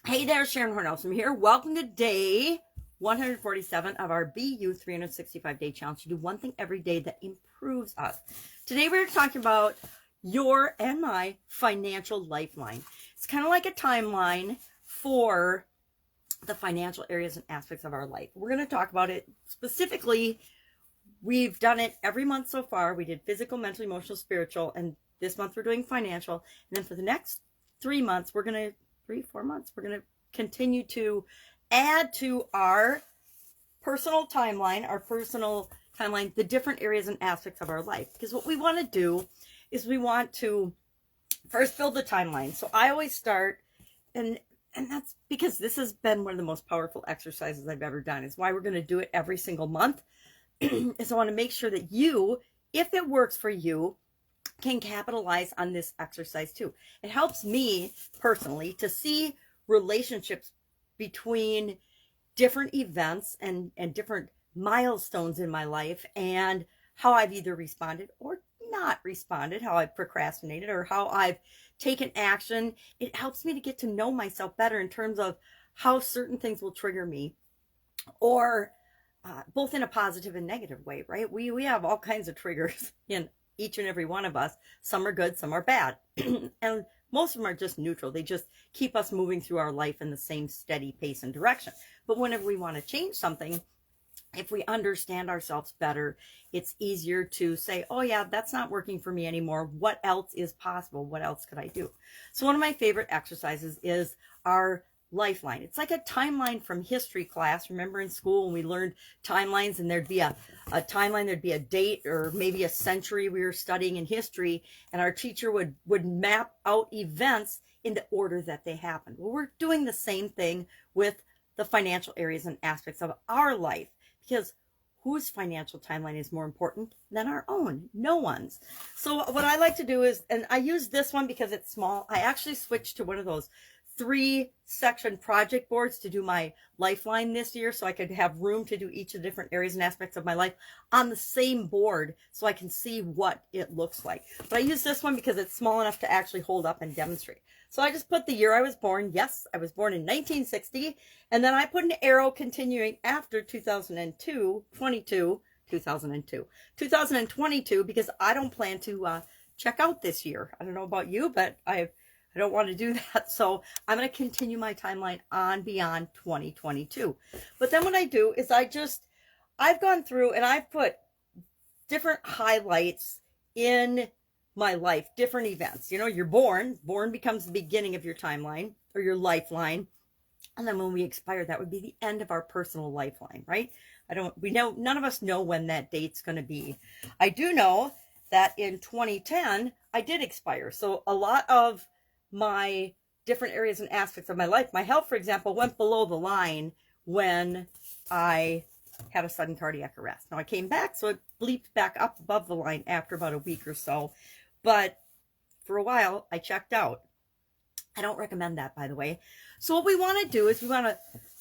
Hey there, Sharon Horne-Ellstrom here. Welcome to day 147 of our BU 365 day challenge to do one thing every day that improves us. Today we're talking about your and my financial lifeline. It's kind of like a timeline for the financial areas and aspects of our life. We're going to talk about it specifically. We've done it every month so far. We did physical, mental, emotional, spiritual, and this month we're doing financial. And then for the next 3 months, we're going to 4 months, we're going to continue to add to our personal timeline, the different areas and aspects of our life. Because what we want to do is we want to first build the timeline. So I always start, and that's because this has been one of the most powerful exercises I've ever done. It's why we're going to do it every single month. Is I want to make sure that you, if it works for you, can capitalize on this exercise too. It helps me personally to see relationships between different events and different milestones in my life, and how I've either responded or not responded, how I've procrastinated or how I've taken action. It helps me to get to know myself better in terms of how certain things will trigger me, or both in a positive and negative way, right? We have all kinds of triggers in each and every one of us. Some are good, some are bad. And most of them are just neutral. They just keep us moving through our life in the same steady pace and direction. But whenever we want to change something, if we understand ourselves better, it's easier to say, oh yeah, that's not working for me anymore. What else is possible? What else could I do? So one of my favorite exercises is our Lifeline. It's like a timeline from history class. Remember in school when we learned timelines, and there'd be a timeline, there'd be a date or maybe a century we were studying in history, and our teacher would map out events in the order that they happened. Well, we're doing the same thing with the financial areas and aspects of our life, because whose financial timeline is more important than our own? No one's. So what I like to do is, and I use this one because it's small, I actually switched to one of those 3-section project boards to do my Lifeline this year, so I could have room to do each of the different areas and aspects of my life on the same board so I can see what it looks like. But I use this one because it's small enough to actually hold up and demonstrate. So I just put the year I was born. Yes, I was born in 1960. And then I put an arrow continuing after 2022, because I don't plan to check out this year. I don't know about you, but I don't want to do that. So I'm going to continue my timeline on beyond 2022. But then what I do is I've gone through and I've put different highlights in my life, different events. You know, you're born becomes the beginning of your timeline or your lifeline. And then when we expire, that would be the end of our personal lifeline, right? None of us know when that date's going to be. I do know that in 2010, I did expire. So a lot of my different areas and aspects of my life, my health, for example, went below the line when I had a sudden cardiac arrest. Now I came back, so it bleeped back up above the line after about a week or so. But for a while, I checked out. I don't recommend that, by the way. So what we want to do is we want to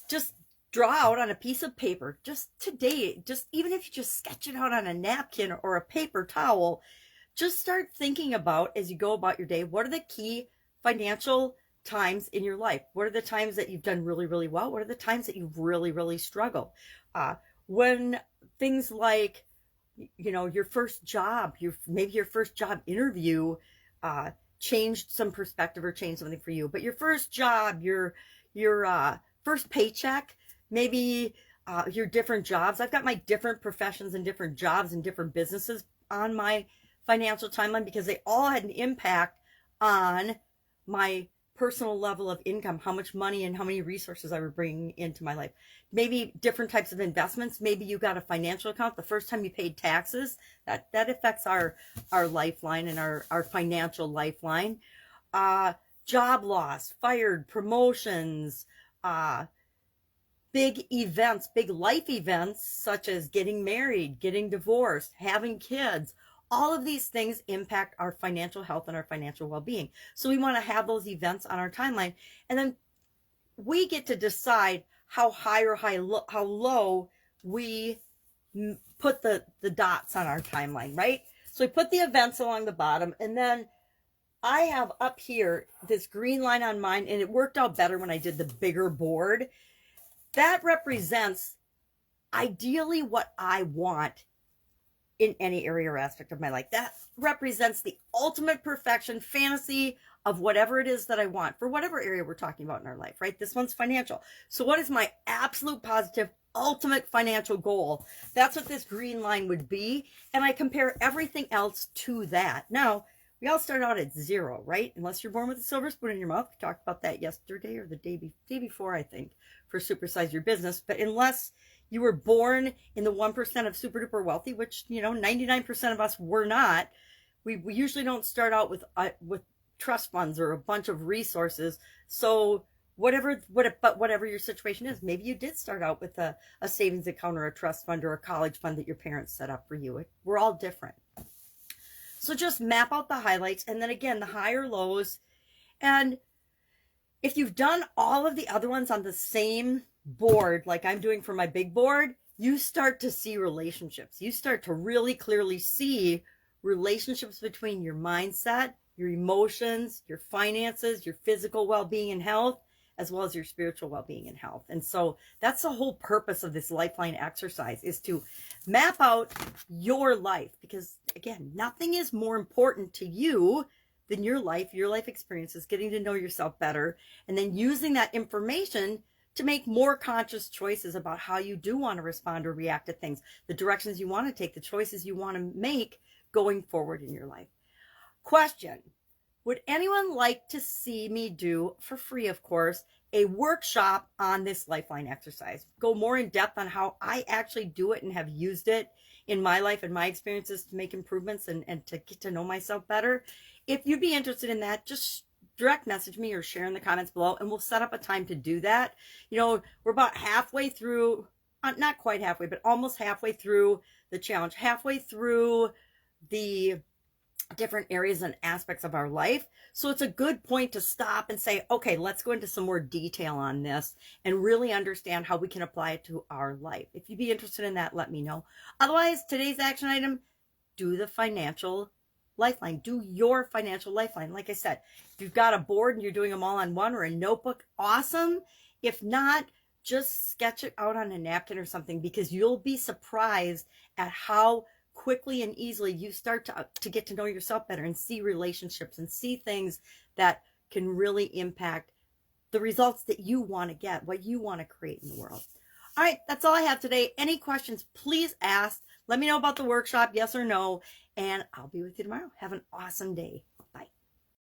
just draw out on a piece of paper, just today, just even if you just sketch it out on a napkin or a paper towel, just start thinking about, as you go about your day, what are the key financial times in your life? What are the times that you've done really, really well? What are the times that you've really, really struggled? When things like, you know, your first job, maybe your first job interview changed some perspective or changed something for you. But your first job, your first paycheck, maybe your different jobs. I've got my different professions and different jobs and different businesses on my financial timeline because they all had an impact on my personal level of income, how much money and how many resources I were bringing into my life. Maybe different types of investments. Maybe you got a financial account the first time you paid taxes. That affects our lifeline and our financial lifeline. Job loss, fired, promotions, big events, big life events such as getting married, getting divorced, having kids. All of these things impact our financial health and our financial well-being. So we want to have those events on our timeline. And then we get to decide how high or how low we put the dots on our timeline, right? So we put the events along the bottom, and then I have up here this green line on mine, and it worked out better when I did the bigger board. That represents ideally what I want in any area or aspect of my life. That represents the ultimate perfection fantasy of whatever it is that I want for whatever area we're talking about in our life, right? This one's financial. So what is my absolute positive ultimate financial goal? That's what this green line would be. And I compare everything else to that. Now, we all start out at zero, right? Unless you're born with a silver spoon in your mouth. We talked about that yesterday or the day before, I think, for Supersize Your Business. But unless you were born in the 1% of super duper wealthy, which, 99% of us were not, we usually don't start out with trust funds or a bunch of resources. So whatever your situation is, maybe you did start out with a savings account or a trust fund or a college fund that your parents set up for you. We're all different. So just map out the highlights, and then again, the higher lows. And if you've done all of the other ones on the same board, like I'm doing for my big board, you start to see relationships. You start to really clearly see relationships between your mindset, your emotions, your finances, your physical well-being and health, as well as your spiritual well-being and health. And so that's the whole purpose of this Lifeline exercise, is to map out your life. Because again, nothing is more important to you than your life experiences, getting to know yourself better, and then using that information to make more conscious choices about how you do want to respond or react to things, the directions you want to take, the choices you want to make going forward in your life. Question: would anyone like to see me do, for free of course, a workshop on this Lifeline exercise? Go more in depth on how I actually do it and have used it in my life and my experiences to make improvements and to get to know myself better. If you'd be interested in that, just direct message me or share in the comments below, and we'll set up a time to do that. We're about halfway through, not quite halfway, but almost halfway through the challenge, halfway through the different areas and aspects of our life. So it's a good point to stop and say, okay, let's go into some more detail on this and really understand how we can apply it to our life. If you'd be interested in that, let me know. Otherwise, today's action item: do the financial Lifeline. Do your financial Lifeline. Like I said, if you've got a board and you're doing them all on one or a notebook, awesome. If not, just sketch it out on a napkin or something, because you'll be surprised at how quickly and easily you start to get to know yourself better and see relationships and see things that can really impact the results that you want to get, what you want to create in the world. All right, that's all I have today. Any questions, please ask. Let me know about the workshop, yes or no, and I'll be with you tomorrow. Have an awesome day.